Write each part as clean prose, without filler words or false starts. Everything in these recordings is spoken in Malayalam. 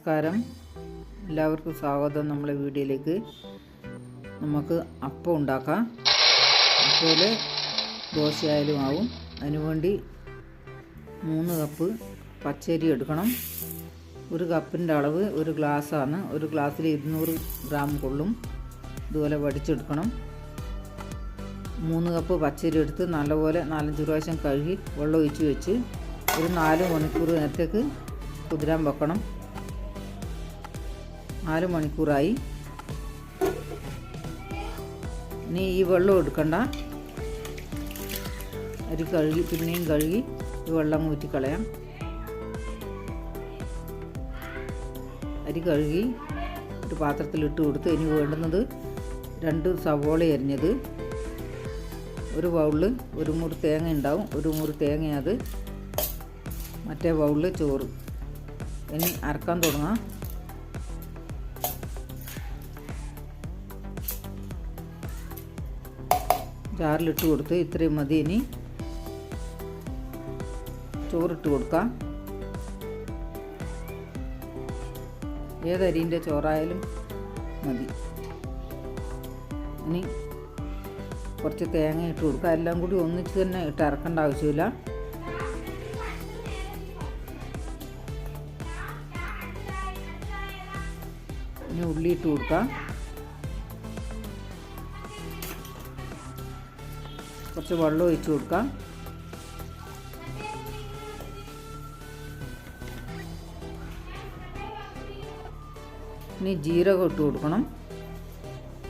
നമസ്കാരം, എല്ലാവർക്കും സ്വാഗതം. നമ്മളെ വീഡിയോയിലേക്ക് നമുക്ക് അപ്പം ഉണ്ടാക്കാം. അതുപോലെ ദോശയായാലും ആവും. അതിനുവേണ്ടി 3 കപ്പ് പച്ചരി എടുക്കണം. 1 കപ്പിൻ്റെ അളവ് 1 ഗ്ലാസ്സാണ്. 1 ഗ്ലാസ്സിൽ 200 ഗ്രാം കൊള്ളും. ഇതുപോലെ വടിച്ചെടുക്കണം. 3 കപ്പ് പച്ചരി എടുത്ത് നല്ലപോലെ 4-5 പ്രാവശ്യം കഴുകി വെള്ളം ഒഴിച്ച് വെച്ച് ഒരു 4 മണിക്കൂർ നേരത്തേക്ക് കുതിരാൻ വെക്കണം. 4 മണിക്കൂറായി. ഇനി ഈ വെള്ളം എടുക്കണ്ട. അരി കഴുകി പിന്നെയും കഴുകി ഈ വെള്ളം ഊറ്റിക്കളയാം. അരി കഴുകി ഒരു പാത്രത്തിലിട്ട് കൊടുത്ത് ഇനി വേണ്ടുന്നത് 2 സവോള അരിഞ്ഞത്, 1 ബൗളിൽ 1 മുറി തേങ്ങ ഉണ്ടാവും. 1 മുറി തേങ്ങ, അത് മറ്റേ ബൗളിൽ ചോറ്. ഇനി അരക്കാൻ തുടങ്ങാം. ജാറിലിട്ട് കൊടുത്ത് ഇത്രയും മതി. ഇനി ചോറിട്ട് കൊടുക്കാം. ഏതരിൻ്റെ ചോറായാലും മതി. ഇനി കുറച്ച് തേങ്ങ ഇട്ട് കൊടുക്കുക. എല്ലാം കൂടി ഒന്നിച്ച് തന്നെ ഇട്ട് അരക്കേണ്ട ആവശ്യമില്ല. ഇനി ഉള്ളി ഇട്ട് കൊടുക്കാം. കുറച്ച് വെള്ളം ഒഴിച്ച് കൊടുക്കാം. ഇനി ജീരകം ഇട്ട് കൊടുക്കണം.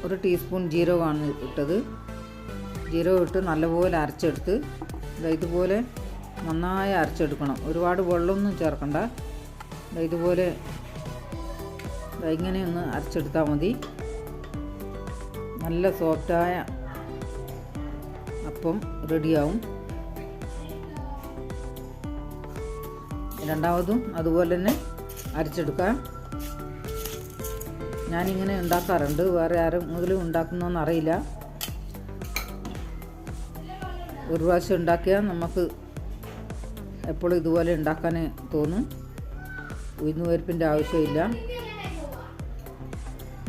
1 ടീസ്പൂൺ ജീരകമാണ് ഇട്ടത്. ജീരകം ഇട്ട് നല്ലപോലെ അരച്ചെടുത്ത് ഇതുപോലെ നന്നായി അരച്ചെടുക്കണം. ഒരുപാട് വെള്ളമൊന്നും ചേർക്കണ്ട. ഇതുപോലെ ഇങ്ങനെ ഒന്ന് അരച്ചെടുത്താൽ മതി. നല്ല സോഫ്റ്റായ അപ്പം റെഡിയാവും. രണ്ടാമതും അതുപോലെ തന്നെ അരച്ചെടുക്കാം. ഞാനിങ്ങനെ ഉണ്ടാക്കാറുണ്ട്. വേറെ ആരെങ്കിലും ഉണ്ടാക്കുന്നതെന്ന് അറിയില്ല. ഒരു പ്രാവശ്യം ഉണ്ടാക്കിയാൽ നമുക്ക് എപ്പോഴും ഇതുപോലെ ഉണ്ടാക്കാൻ തോന്നും. ഉഴുന്നുപരിപ്പിൻ്റെ ആവശ്യമില്ല.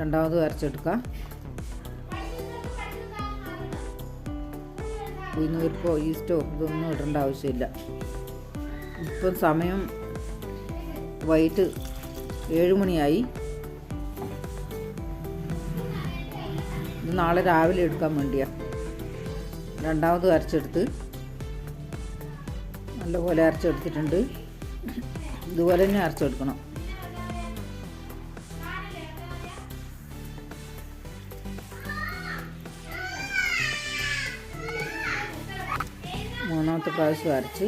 രണ്ടാമതും അരച്ചെടുക്കാം. ഉഴുന്നുപരിപ്പോ ഈസ്റ്റോ ഇതൊന്നും ഇടേണ്ട ആവശ്യമില്ല. ഇപ്പം സമയം വൈകിട്ട് 7 മണിയായി. ഇത് നാളെ രാവിലെ എടുക്കാൻ വേണ്ടിയാണ്. രണ്ടാമതും അരച്ചെടുത്ത് നല്ലപോലെ അരച്ചെടുത്തിട്ടുണ്ട്. ഇതുപോലെ തന്നെ അരച്ചെടുക്കണം. മൂന്നാമത്തെ പ്രാവശ്യം അരച്ച്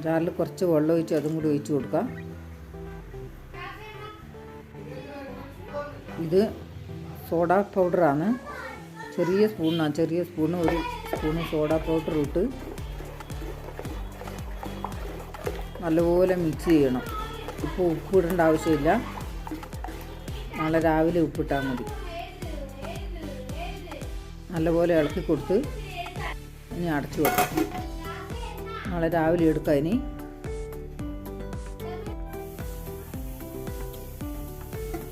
ജാറിൽ കുറച്ച് വെള്ളം ഒഴിച്ച് അതും കൂടി ഒഴിച്ച് കൊടുക്കാം. ഇത് സോഡാ പൗഡറാണ്. ചെറിയ സ്പൂണ് 1 സ്പൂണ് സോഡാ പൗഡർ ഇട്ട് നല്ലപോലെ മിക്സ് ചെയ്യണം. ഇപ്പോൾ ഉപ്പ് ഇടേണ്ട ആവശ്യമില്ല. നാളെ രാവിലെ ഉപ്പിട്ടാൽ മതി. നല്ലപോലെ ഇളക്കി കൊടുത്ത് ഇനി അടച്ചു വെക്കാം. നാളെ രാവിലെ എടുക്കാം. ഇനി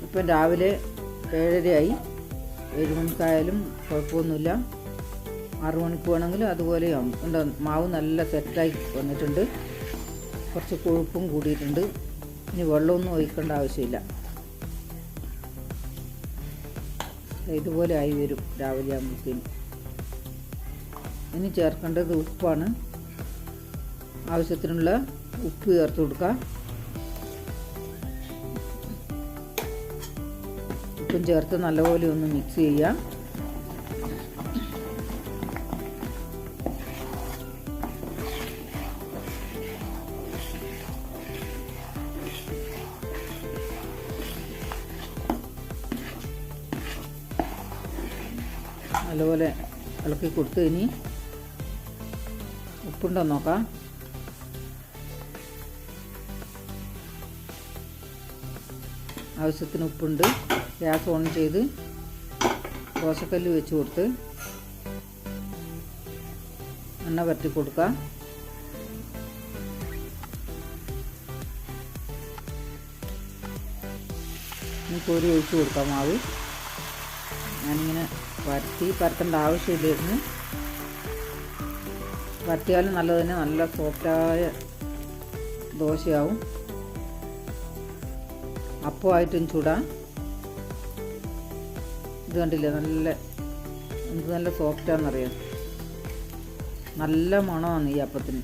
ഇപ്പം രാവിലെ 7:30 ആയി. 7 മണിക്കായാലും കുഴപ്പമൊന്നുമില്ല. 6 മണിക്ക് വേണമെങ്കിലും അതുപോലെയാവും. ഉണ്ട്, മാവ് നല്ല സെറ്റായി വന്നിട്ടുണ്ട്. കുറച്ച് കൊഴുപ്പും കൂടിയിട്ടുണ്ട്. ഇനി വെള്ളമൊന്നും ഒഴിക്കേണ്ട ആവശ്യമില്ല. ഇതുപോലെ ആയി വരും രാവിലെ ആകുമ്പോഴത്തേനും. ഇനി ചേർക്കേണ്ടത് ഉപ്പാണ്. ആവശ്യത്തിനുള്ള ഉപ്പ് ചേർത്ത് കൊടുക്കുക. ഉപ്പും ചേർത്ത് നല്ലപോലെ ഒന്ന് മിക്സ് ചെയ്യുക. നല്ലപോലെ ഇളക്കി കൊടുത്ത് ഇനി ഉപ്പുണ്ടോ നോക്കാം. ആവശ്യത്തിന് ഉപ്പുണ്ട്. ഗ്യാസ് ഓൺ ചെയ്ത് ദോശക്കല്ല് വെച്ച് കൊടുത്ത് എണ്ണ പറ്റി കൊടുക്കുക. കോരി ഒഴിച്ച് കൊടുക്കാം മാവ്. ഞാനിങ്ങനെ പരത്തേണ്ട ആവശ്യമില്ലായിരുന്നു. പരത്തിയാലും നല്ലത് തന്നെ, നല്ല സോഫ്റ്റായ ദോശയാവും. അപ്പമായിട്ടും ചൂടാം. ഇത് കണ്ടില്ലേ, നല്ല സോഫ്റ്റാണെന്നറിയാം. നല്ല മണമാണ് ഈ അപ്പത്തിന്.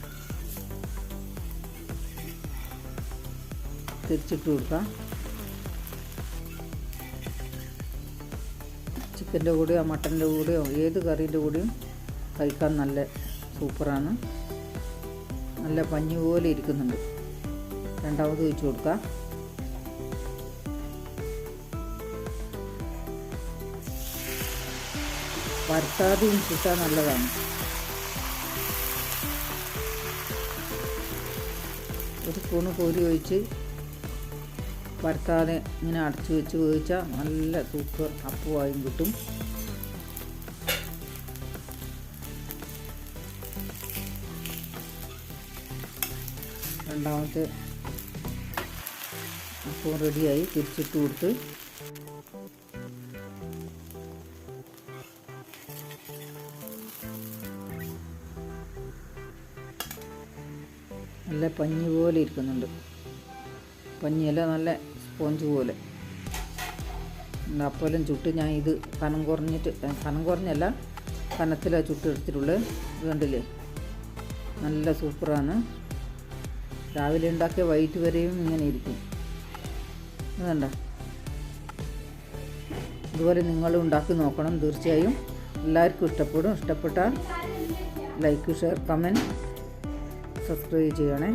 തിരിച്ചിട്ട് കൊടുക്കാം. ചിക്കൻ്റെ കൂടെയോ മട്ടൻ്റെ കൂടെയോ ഏത് കറീൻ്റെ കൂടെയും കഴിക്കാൻ നല്ല സൂപ്പറാണ്. നല്ല പഞ്ഞി പോലെ ഇരിക്കുന്നുണ്ട്. രണ്ടാമത് ഒഴിച്ച് കൊടുക്കാം. പരത്താതെയും ചുട്ടാൽ നല്ലതാണ്. ഒരു സ്പൂണ് കോരി ഒഴിച്ച് പരത്താതെ ഇങ്ങനെ അടച്ച് വെച്ച് വേവിച്ചാൽ നല്ല സൂപ്പർ അപ്പമായും കിട്ടും. രണ്ടാമത്തെ അപ്പം റെഡിയായി. തിരിച്ചിട്ട് കൊടുത്ത് നല്ല പഞ്ഞി പോലെ ഇരിക്കുന്നുണ്ട്. പഞ്ഞിയല്ല, നല്ല സ്പോഞ്ച് പോലെ. അപ്പോലും ചുട്ട് ഞാൻ ഇത് കനം കുറഞ്ഞല്ല, കനത്തിലാണ് ചുട്ടെടുത്തിട്ടുള്ളത്. ഇത് കണ്ടില്ലേ, നല്ല സൂപ്പറാണ്. രാവിലെ ഉണ്ടാക്കിയ വൈകിട്ട് വരെയും ഇങ്ങനെ ഇരിക്കും. അതുകണ്ട, ഇതുപോലെ നിങ്ങളും ഉണ്ടാക്കി നോക്കണം. തീർച്ചയായും എല്ലാവർക്കും ഇഷ്ടപ്പെടും. ഇഷ്ടപ്പെട്ടാൽ ലൈക്ക്, ഷെയർ, കമൻറ്റ്, സബ്സ്ക്രൈബ് ചെയ്യണേ.